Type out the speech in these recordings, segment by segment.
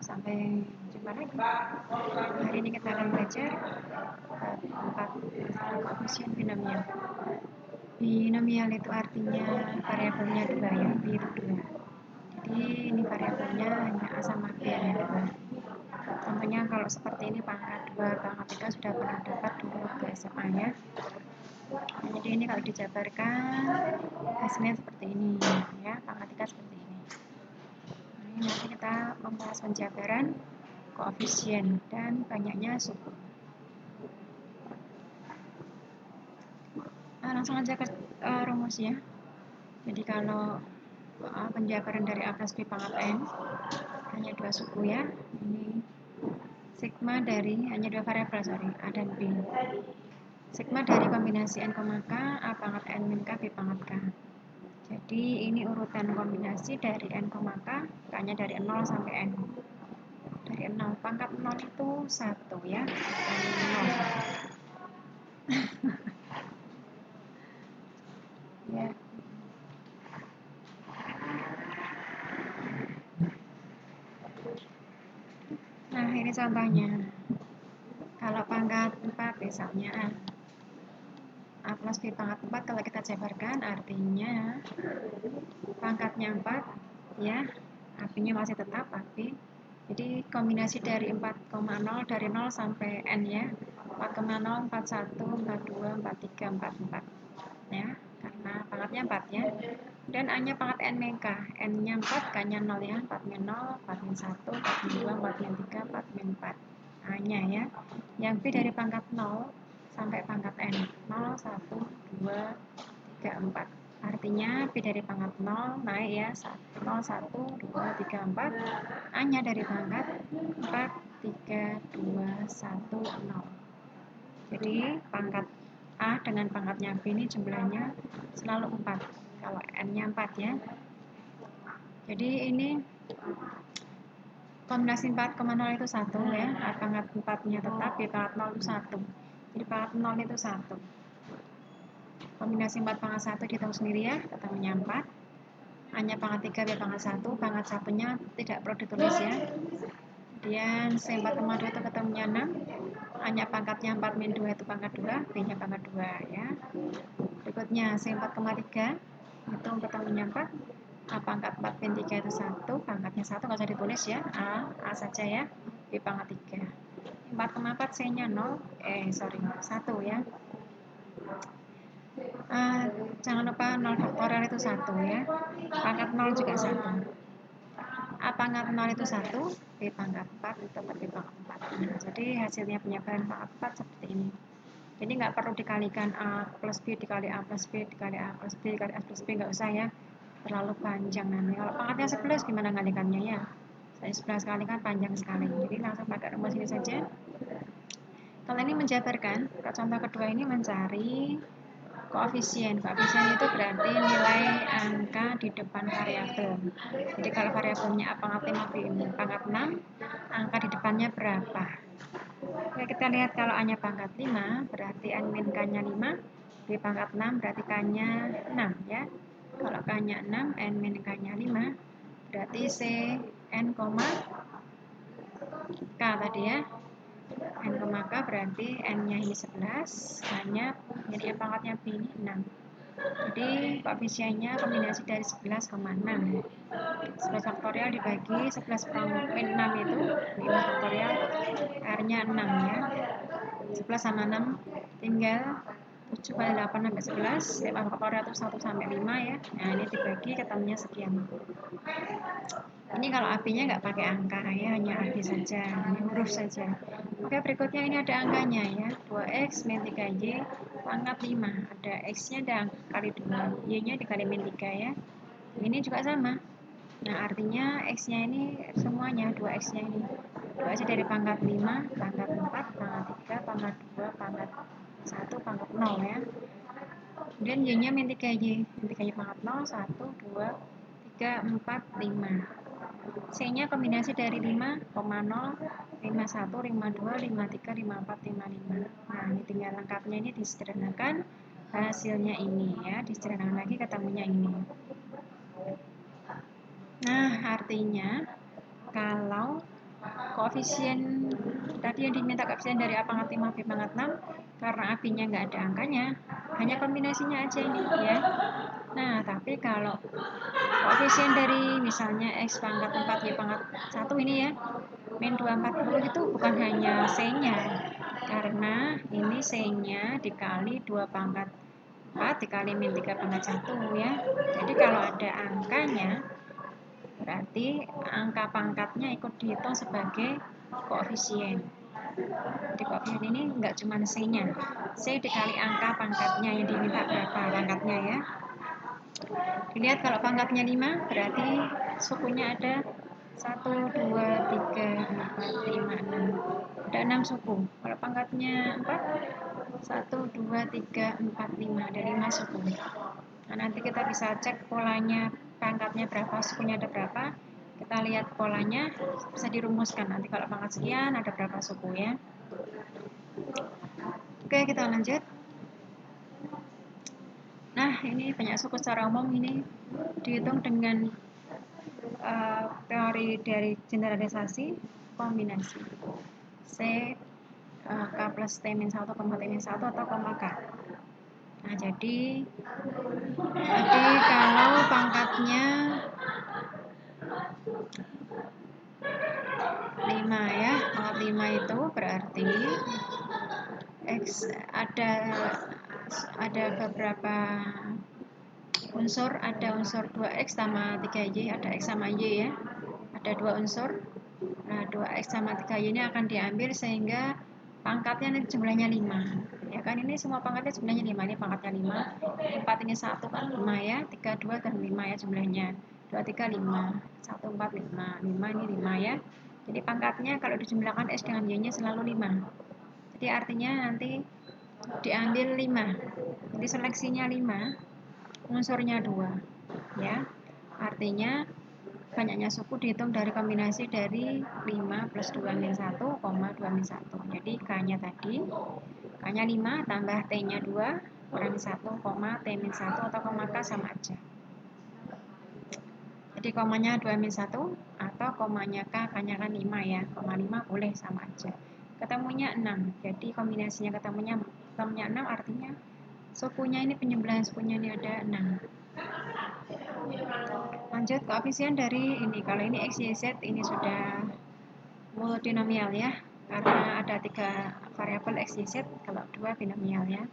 sampai jumpa lagi. Hari ini kita akan belajar bab 4 masalah koefisien binomial. Binomial itu artinya variabelnya 2 ya, B itu 2. Jadi ini variabelnya hanya A sama B hanya 2. Contohnya kalau seperti ini pangkat 2, pangkat 3 sudah pernah dapat dulu waktu SMA ya. Jadi ini kalau dijabarkan hasilnya seperti ini ya, pangkat 3 seperti ini. Nah, ini nanti kita membahas penjabaran koefisien dan banyaknya suku. Nah, langsung aja ke rumusnya. Jadi kalau penjabaran dari A plus B pangkat N hanya 2 suku ya. Ini sigma dari hanya 2 variabel A dan B. Sigma dari kombinasi N, K, A pangkat N min K, B pangkat K. Jadi ini urutan kombinasi dari N, K, K-nya dari 0 sampai N. Dari 0, pangkat 0 itu 1 ya, ya. Nah, ini contohnya. Kalau pangkat 4 misalnya A plus B pangkat 4, kalau kita jabarkan artinya pangkatnya 4 ya, artinya masih tetap AB. Jadi kombinasi dari 4,0 dari 0 sampai N ya, 4,0, 41, 42, 43, 44 ya, karena pangkatnya 4 ya. Dan A-nya pangkat N min K, N-nya 4, K-nya 0 ya, 4 min 0, 4 min 1, 4 min 2, 4 min 3, 4 min 4 A-nya ya. Yang B dari pangkat 0 sampai pangkat N, 0, 1, 2, 3, 4. Artinya B dari pangkat 0 naik ya, 0, 1, 2, 3, 4. A-nya dari pangkat 4, 3, 2, 1, 0. Jadi pangkat A dengan pangkatnya B ini jumlahnya selalu 4. Kalau N-nya 4 ya. Jadi ini kombinasi 4,0 itu 1 ya. A pangkat 4-nya tetap, B pangkat 0 itu 1. Jadi pangkat 0 itu 1. Kombinasi 4 pangkat 1 dihitung sendiri ya, ketemunya 4. A-nya pangkat 3, B pangkat 1, pangkat 1-nya tidak perlu ditulis ya. Kemudian C4,2 itu ketemunya 6. A-nya pangkatnya 4 min 2 itu pangkat 2, B-nya pangkat 2 ya. Berikutnya C4,3 itu ketemunya 4. A pangkat 4 min 3 itu 1, pangkatnya 1 nggak usah ditulis ya, A saja ya, B pangkat 3. 4,4 C-nya 0, 1 ya. Jangan lupa 0 faktorial itu 1 ya, pangkat 0 juga 1. A pangkat 0 itu 1, B pangkat 4 itu B pangkat 4. Nah, jadi hasilnya penjabaran pangkat 4 seperti ini. Jadi nggak perlu dikalikan A plus B dikali A plus B dikali A plus B dikali A plus B, nggak usah ya, terlalu panjang nanti. Kalau pangkatnya 11 gimana ngalikannya ya? Saya 11 kali kan panjang sekali, jadi langsung pakai rumus ini saja. Kalau ini menjabarkan, contoh kedua ini mencari koefisien. Koefisien itu berarti nilai angka di depan variabel. Jadi kalau variabelnya A pangkat 5, B pangkat 6, angka di depannya berapa? Oke, kita lihat kalau A-nya pangkat 5, berarti N min K-nya 5, B pangkat 6, berarti K-nya 6 ya. Kalau K-nya 6, N min K-nya 5, berarti C N, K tadi ya. N, K berarti N-nya ini 11, K-nya jadi pangkatnya B ini 6. Jadi koefisiennya kombinasi dari 11,6. 11 faktorial dibagi 11 min 6 itu 5 faktorial, R-nya 6 ya. 11 sama 6 tinggal 7 kali 8 sampai 11, 5 faktorial itu 1 sampai 5 ya. Nah, ini dibagi ketemunya sekian. Ini kalau AB-nya nggak pakai angka ya, hanya AB saja, hanya huruf saja. Oke, berikutnya ini ada angkanya ya, 2x min 3y pangkat 5. Ada x-nya ada kali 2, y-nya dikali min 3 ya. Ini juga sama. Nah, artinya x-nya ini semuanya, 2x-nya ini. 2x dari pangkat 5, pangkat 4, pangkat 3, pangkat 2, pangkat 1, pangkat 0 ya. Kemudian y-nya min 3y. Min 3y pangkat 0, 1, 2, 3, 4, 5. C-nya kombinasi dari 5, 0, 51, 52, 53, 54, 55. Nah, ini tinggal lengkapnya ini disederhanakan. Hasilnya ini ya, disederhanakan lagi ketemunya ini. Nah, artinya kalau koefisien tadi yang diminta koefisien dari A pangkat 5 B pangkat 6, karena AB-nya nggak ada angkanya, hanya kombinasinya aja ini ya. Nah, tapi kalau koefisien dari misalnya X pangkat 4 Y pangkat 1 ini ya, min 240 itu bukan hanya C-nya, karena ini C-nya dikali 2 pangkat 4 dikali min 3 pangkat 1 ya. Jadi kalau ada angkanya, berarti angka pangkatnya ikut dihitung sebagai koefisien. Jadi koefisien ini enggak cuma C-nya, C dikali angka pangkatnya yang diminta berapa pangkatnya ya. Dilihat kalau pangkatnya 5, berarti sukunya ada 1, 2, 3, 4, 5, 6. Ada 6 suku. Kalau pangkatnya 4, 1, 2, 3, 4, 5. Ada 5 suku. Nah, nanti kita bisa cek polanya pangkatnya berapa, sukunya ada berapa. Kita lihat polanya, bisa dirumuskan. Nanti kalau pangkat sekian, ada berapa suku ya. Oke, kita lanjut. Nah, ini banyak suku secara umum ini dihitung dengan teori dari generalisasi kombinasi C K plus T min 1, T min 1 atau koma K. Nah, jadi kalau pangkatnya 5 ya, pangkat 5 itu berarti X ada beberapa unsur, ada unsur 2X sama 3Y, ada X sama Y ya. Ada 2 unsur. Nah, 2X sama 3Y ini akan diambil sehingga pangkatnya nanti jumlahnya 5. Ya kan, ini semua pangkatnya jumlahnya 5. Ini pangkatnya 5. 4 ini 1 kan 5 ya. 3, 2 dan 5 ya jumlahnya. 2, 3, 5. 1, 4, 5. 5 ini 5 ya. Jadi pangkatnya kalau dijumlahkan X dengan Y-nya selalu 5. Jadi artinya nanti diambil 5. Jadi seleksinya 5. Unsurnya 2 ya, artinya banyaknya suku dihitung dari kombinasi dari 5 plus 2 min 1, 2 min 1. Jadi K-nya tadi, K-nya 5 tambah T-nya 2 kurangi 1, T min 1 atau koma K sama aja. Jadi komanya 2 min 1 atau komanya K, K-nya kan 5 ya, koma 5 boleh sama aja. Ketemunya 6, jadi kombinasinya ketemunya 6, artinya sukunya ini, penjumlahan sukunya ini ada 6. Lanjut koefisien dari ini, kalau ini X, Y, Z ini sudah multinomial ya, karena ada 3 variabel X, Y, Z, kalau 2 binomial ya.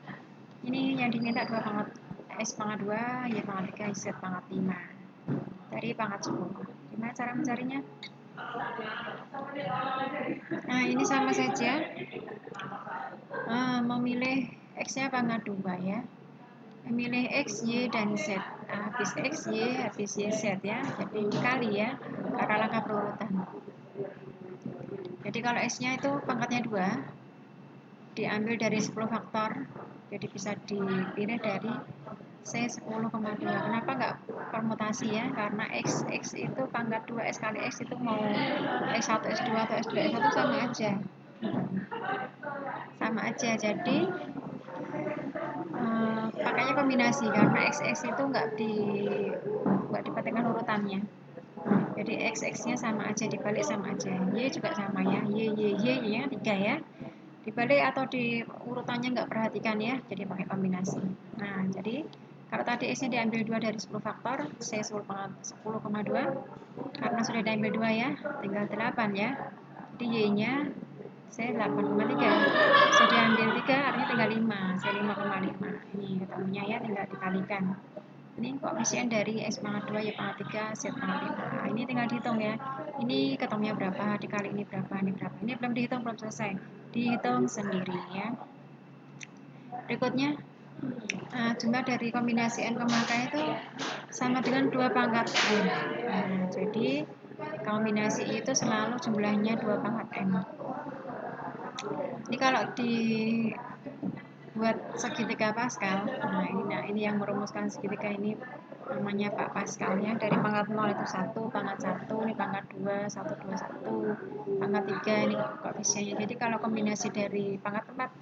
Ini yang diminta 2 pangkat X pangkat 2, Y pangkat 3, Z pangkat 5 dari pangkat 10. Gimana cara mencarinya? Nah, ini sama saja, memilih X-nya pangkat 2 ya, memilih X, Y, dan Z. Habis X, Y, habis Y, Z ya, jadi dikali ya, karena langkah perurutan. Jadi kalau X-nya itu pangkatnya 2, diambil dari 10 faktor, jadi bisa dipilih dari C 10,2. Kenapa nggak permutasi ya? Karena X itu pangkat 2, X kali X itu mau X1, X2 atau X2, X1 sama aja. Sama aja, jadi pakainya kombinasi karena X itu nggak diperhatikan urutannya. Jadi X-nya sama aja, dibalik sama aja. Y juga sama ya, Y ya 3 ya. Dibalik atau di urutannya nggak perhatikan ya, jadi pakai kombinasi. Nah, jadi kalau tadi X-nya diambil 2 dari 10 faktor, C 10,2, karena sudah diambil 2 ya, tinggal 8 ya. Jadi Y-nya C 8,3. Sudah diambil 3, artinya tinggal 5, C 5,5. Ini ketemunya ya, tinggal dikalikan. Ini koefisien dari X pangkat 2, Y pangkat 3, Z pangkat 5. Nah, ini tinggal dihitung ya. Ini ketemunya berapa, dikali ini berapa, ini berapa. Ini belum dihitung, belum selesai. Dihitung sendiri ya. Berikutnya, jumlah dari kombinasi N, K itu sama dengan 2 pangkat N. Nah, jadi kombinasi itu selalu jumlahnya 2 pangkat N. Ini kalau dibuat segitiga Pascal, nah ini yang merumuskan segitiga ini namanya Pak Pascal ya. Dari pangkat 0 itu 1, pangkat 1, ini pangkat 2, 1, 2, 1, pangkat 3, ini koefisiennya. Jadi kalau kombinasi dari pangkat 4,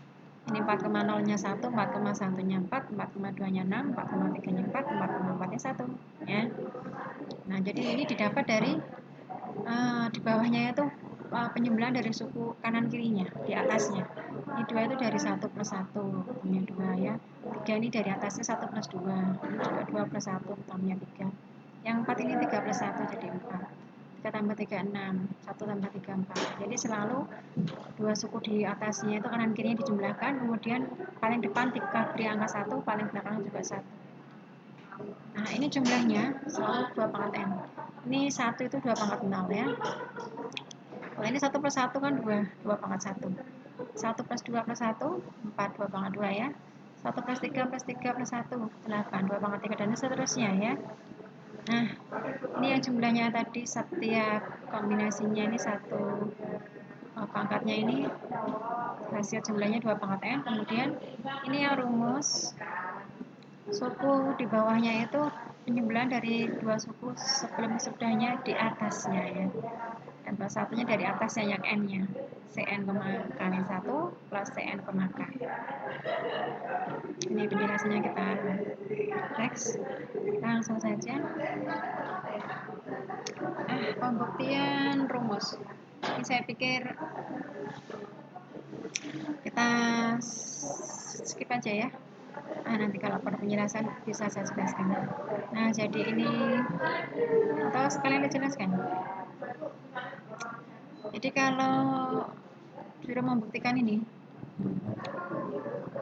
ini 4,0-nya 1, 4,1-nya 4, 4,2-nya 6, 4,3-nya 4, 4,4-nya 1 ya. Nah, jadi ini didapat dari di bawahnya itu penjumlahan dari suku kanan kirinya di atasnya. Ini 2 itu dari 1 plus 1 ketemunya 2 ya. 3 ini dari atasnya 1 plus 2. Ini juga 2 plus 1 ketemunya 3. Yang 4 ini 3 plus 1 jadi 4. 3 tambah 3 6. 1 tambah 3 4. Jadi selalu dua suku di atasnya itu kanan kirinya dijumlahkan, kemudian paling depan beri angka 1, paling belakang juga 1. Nah, ini jumlahnya selalu 2 pangkat n. Ini 1 itu 2 pangkat 0 ya. Kalau ini 1 plus 1 kan 2 pangkat 1. 1 plus 2 plus 1, 4, 2 pangkat 2 ya. 1 plus 3 plus 3 plus 1, 8, 2 pangkat 3, dan seterusnya ya. Nah, ini yang jumlahnya tadi setiap kombinasinya ini 1 pangkatnya ini hasil jumlahnya 2 pangkat n. Kemudian ini yang rumus suku di bawahnya itu penjumlahan dari dua suku sebelum sudahnya di atasnya ya. Dan plus satunya dari atasnya yang n-nya. Cn, kali 1 plus Cn, k. Ini penjelasannya kita next. Langsung saja. Pembuktian rumus. Ini saya pikir kita skip aja ya. Nanti kalau perlu penjelasan bisa saya jelaskan. Nah, jadi ini atau sekalian dijelaskan. Jadi kalau sudah membuktikan ini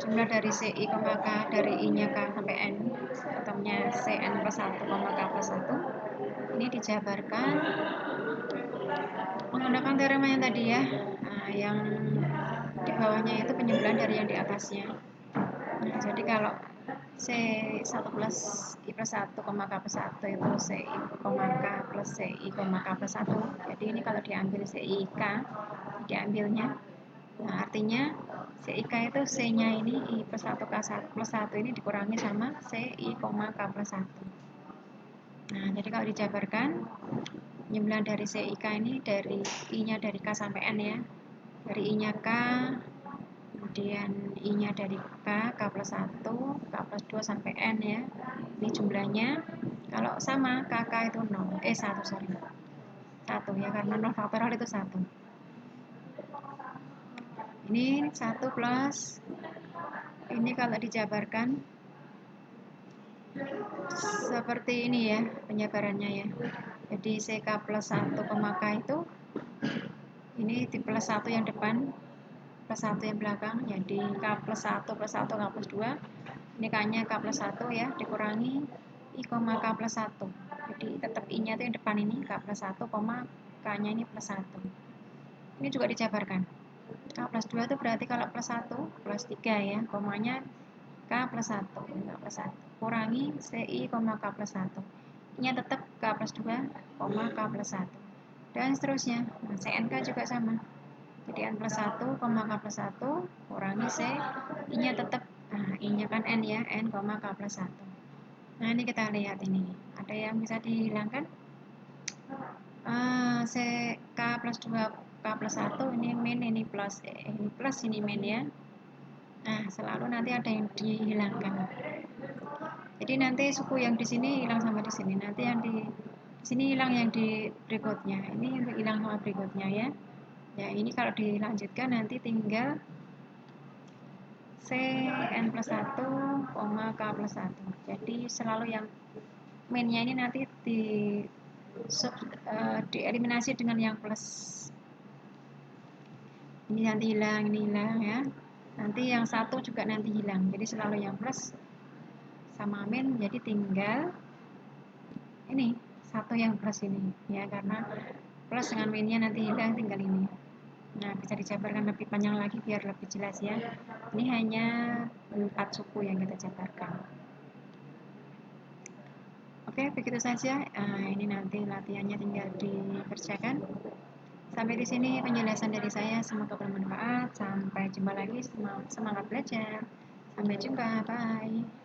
jumlah dari CI, K dari I-nya K sampai N, ketemunya Cn plus 1, K plus 1, ini dijabarkan menggunakan teorema yang tadi ya. Nah, yang di bawahnya itu penjumlahan dari yang di atasnya. Nah, jadi kalau C1 plus I plus 1, K plus 1 itu CI, K plus CI, K plus 1. Jadi ini kalau diambil CI K, diambilnya. Nah, artinya CIK itu C-nya ini I plus 1 K plus 1 ini dikurangi sama CI, K plus 1. Nah, jadi kalau dijabarkan, jumlah dari CIK ini dari I-nya dari K sampai N ya. Dari I-nya K, kemudian I-nya dari K plus 1, K plus 2 sampai N ya. Ini jumlahnya, kalau sama, KK itu 0, 1 sorry. 1 ya, karena 0 faktorial itu 1. Ini 1 plus, ini kalau dijabarkan, seperti ini ya penjabarannya ya. Jadi CK plus 1, K itu, ini di plus 1 yang depan, plus 1 yang belakang, jadi K plus 1 plus 1, K plus 2, ini K-nya K plus 1 ya, dikurangi I, K plus 1. Jadi tetap I-nya itu yang depan ini, K plus 1, K-nya ini plus 1. Ini juga dijabarkan. K plus 2 itu berarti kalau plus 1, plus 3 ya, komanya K plus 1, K plus 1. Kurangi CI, K plus 1. I-nya tetap K plus 2, K plus 1. Dan seterusnya. Nah, CNK juga sama. Jadi N plus 1, K plus 1, kurangi C, I-nya tetap, nah I-nya kan N ya, N, K plus 1. Nah, ini kita lihat ini. Ada yang bisa dihilangkan? C, K plus 2, K plus 1, ini min, ini plus, ini min ya. Nah, selalu nanti ada yang dihilangkan. Jadi nanti suku yang di sini hilang sama di sini. Nanti yang di sini hilang yang di berikutnya. Ini hilang sama berikutnya ya. Ya, ini kalau dilanjutkan nanti tinggal Cn plus 1, K plus 1. Jadi selalu yang minnya ini nanti dieliminasi dengan yang plus. Ini nanti hilang, ini hilang ya. Nanti yang satu juga nanti hilang. Jadi selalu yang plus sama min, jadi tinggal ini satu yang plus ini ya, karena plus dengan minnya nanti hilang, tinggal ini. Nah, bisa dijabarkan lebih panjang lagi biar lebih jelas ya. Ini hanya 4 suku yang kita jabarkan. Oke, begitu saja. Ini nanti latihannya tinggal dikerjakan. Sampai di sini penjelasan dari saya, semoga bermanfaat. Sampai jumpa lagi, semangat belajar. Sampai jumpa, bye.